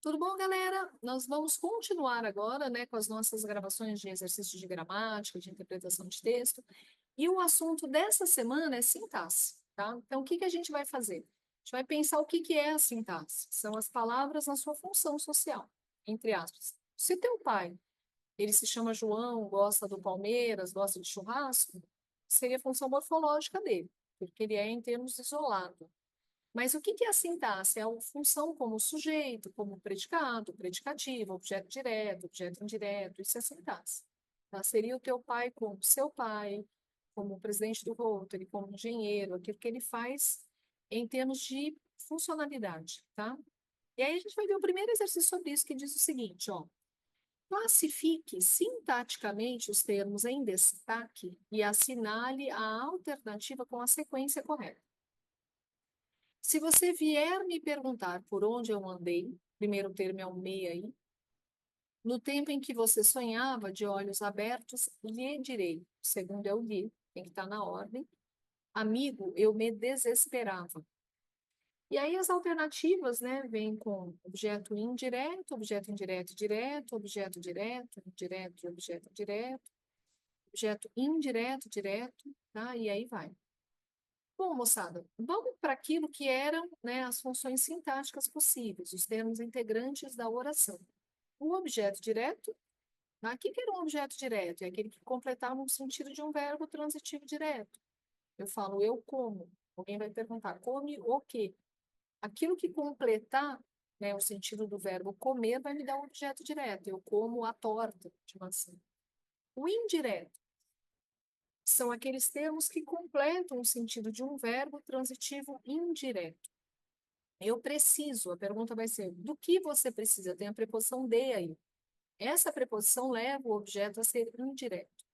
Tudo bom, galera? Nós vamos continuar agora, né, com as nossas gravações de exercício de gramática, de interpretação de texto. E o assunto dessa semana é sintaxe, tá? Então, o que que a gente vai fazer? A gente vai pensar o que que é a sintaxe. São as palavras na sua função social, entre aspas. Se teu pai, ele se chama João, gosta do Palmeiras, gosta de churrasco, seria a função morfológica dele, porque ele é em termos isolado. Mas o que que é a sintaxe? É a função como sujeito, como predicado, predicativo, objeto direto, objeto indireto, isso é sintaxe. Tá? Seria o teu pai como seu pai, como presidente do Rotary, como engenheiro, aquilo que ele faz em termos de funcionalidade, tá? E aí a gente vai ver o primeiro exercício sobre isso, que diz o seguinte, ó. Classifique sintaticamente os termos em destaque e assinale a alternativa com a sequência correta. Se você vier me perguntar por onde eu andei, primeiro termo é o me aí, no tempo em que você sonhava de olhos abertos, lhe direi. O segundo é o lhe, tem que estar na ordem. Amigo, eu me desesperava. E aí as alternativas, né, vêm com objeto indireto, direto, objeto direto, indireto, objeto direto, objeto indireto, direto, tá? E aí vai. Bom, moçada, vamos para aquilo que eram, né, as funções sintáticas possíveis, os termos integrantes da oração. O objeto direto, tá? O que que era um objeto direto? É aquele que completava o sentido de um verbo transitivo direto. Eu falo, eu como. Alguém vai perguntar, come o quê? Aquilo que completar, né, o sentido do verbo comer vai me dar um objeto direto. Eu como a torta de maçã. O indireto são aqueles termos que completam o sentido de um verbo transitivo indireto. Eu preciso, a pergunta vai ser, do que você precisa? Tem a preposição de aí. Essa preposição leva o objeto a ser indireto.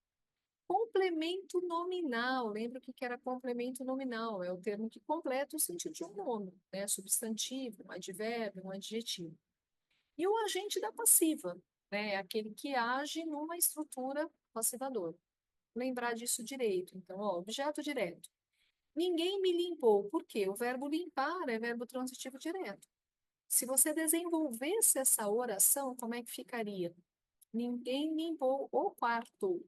Complemento nominal, lembra o que era complemento nominal? É o termo que completa o sentido de um nome, né? Substantivo, um advérbio, um adjetivo. E o agente da passiva, né? É aquele que age numa estrutura passivadora. Lembrar disso direito. Então, ó, objeto direto. Ninguém me limpou. Por quê? O verbo limpar é verbo transitivo direto. Se você desenvolvesse essa oração, como é que ficaria? Ninguém limpou o quarto.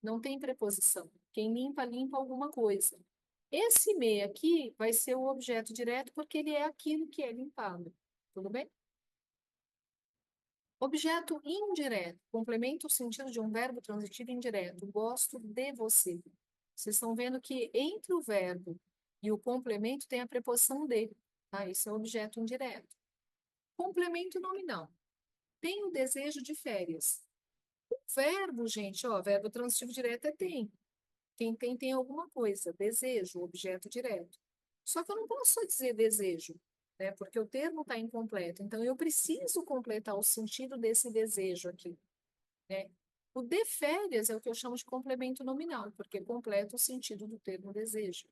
Não tem preposição. Quem limpa, limpa alguma coisa. Esse me aqui vai ser o objeto direto porque ele é aquilo que é limpado. Tudo bem? Objeto indireto. Complementa o sentido de um verbo transitivo indireto. Gosto de você. Vocês estão vendo que entre o verbo e o complemento tem a preposição de. Tá? Esse é o objeto indireto. Complemento nominal. Tenho desejo de férias. O verbo, gente, ó, verbo transitivo direto é tem. Quem tem, tem alguma coisa. Desejo, objeto direto. Só que eu não posso só dizer desejo, né? Porque o termo está incompleto. Então, eu preciso completar o sentido desse desejo aqui, né? O de férias é o que eu chamo de complemento nominal, porque completa o sentido do termo desejo.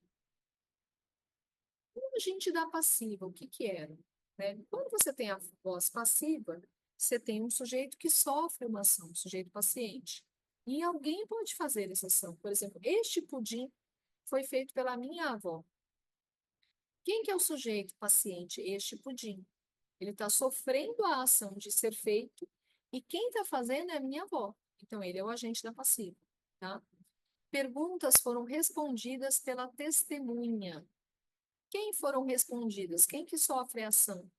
O agente da passiva, o que que era? Né? Quando você tem a voz passiva, você tem um sujeito que sofre uma ação, um sujeito paciente. E alguém pode fazer essa ação. Por exemplo, este pudim foi feito pela minha avó. Quem que é o sujeito paciente? Este pudim. Ele está sofrendo a ação de ser feito e quem está fazendo é a minha avó. Então, ele é o agente da passiva, tá? Perguntas foram respondidas pela testemunha. Quem foram respondidas? Quem que sofre a ação?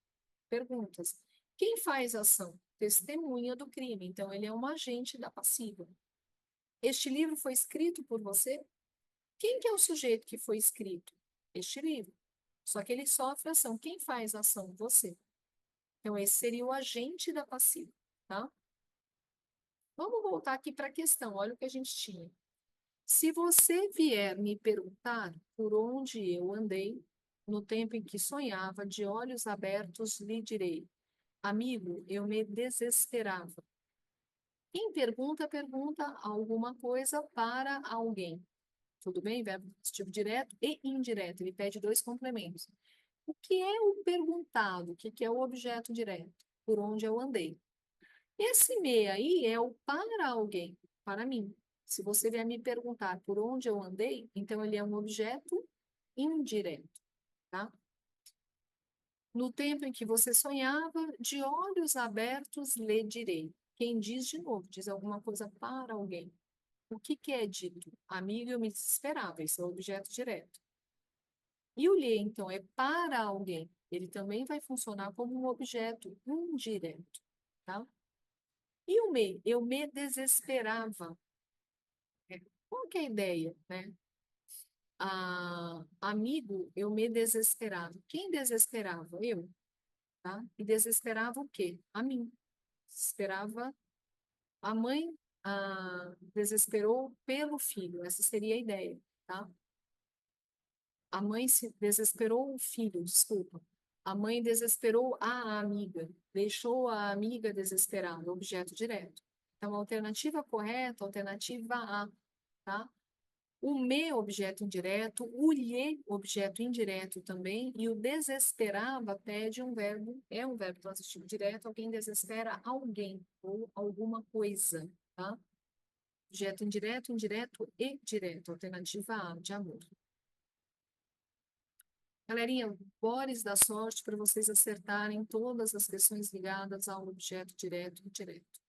Perguntas. Quem faz a ação? Testemunha do crime. Então, ele é um agente da passiva. Este livro foi escrito por você? Quem que é o sujeito que foi escrito? Este livro. Só que ele sofre a ação. Quem faz a ação? Você. Então, esse seria o agente da passiva, tá? Vamos voltar aqui para a questão. Olha o que a gente tinha. Se você vier me perguntar por onde eu andei, no tempo em que sonhava, de olhos abertos, lhe direi: amigo, eu me desesperava. Quem pergunta, pergunta alguma coisa para alguém. Tudo bem? Verbo positivo direto e indireto. Ele pede dois complementos. O que é o perguntado? O que é o objeto direto? Por onde eu andei. Esse me aí é o para alguém, para mim. Se você vier me perguntar por onde eu andei, então ele é um objeto indireto, tá? No tempo em que você sonhava, de olhos abertos lhe direi. Quem diz de novo, diz alguma coisa para alguém. O que que é dito? Amigo, eu me desesperava, esse é o objeto direto. E o lhe, então, é para alguém. Ele também vai funcionar como um objeto indireto, tá? E o me? Eu me desesperava. Qual que é a ideia, né? Amigo, eu me desesperava. Quem desesperava? Eu, tá? E desesperava o quê? A mim. Desesperava a mãe, desesperou pelo filho. Essa seria a ideia, tá? A mãe se desesperou o filho, desculpa. A mãe desesperou a amiga, deixou a amiga desesperada, objeto direto. Então, a alternativa correta, alternativa A, tá? O me, objeto indireto, o lhe, objeto indireto também, e o desesperava pede um verbo, é um verbo transitivo direto, alguém desespera alguém ou alguma coisa, tá? Objeto indireto, indireto e direto, alternativa A, de amor. Galerinha, bores da sorte para vocês acertarem todas as questões ligadas ao objeto direto e indireto.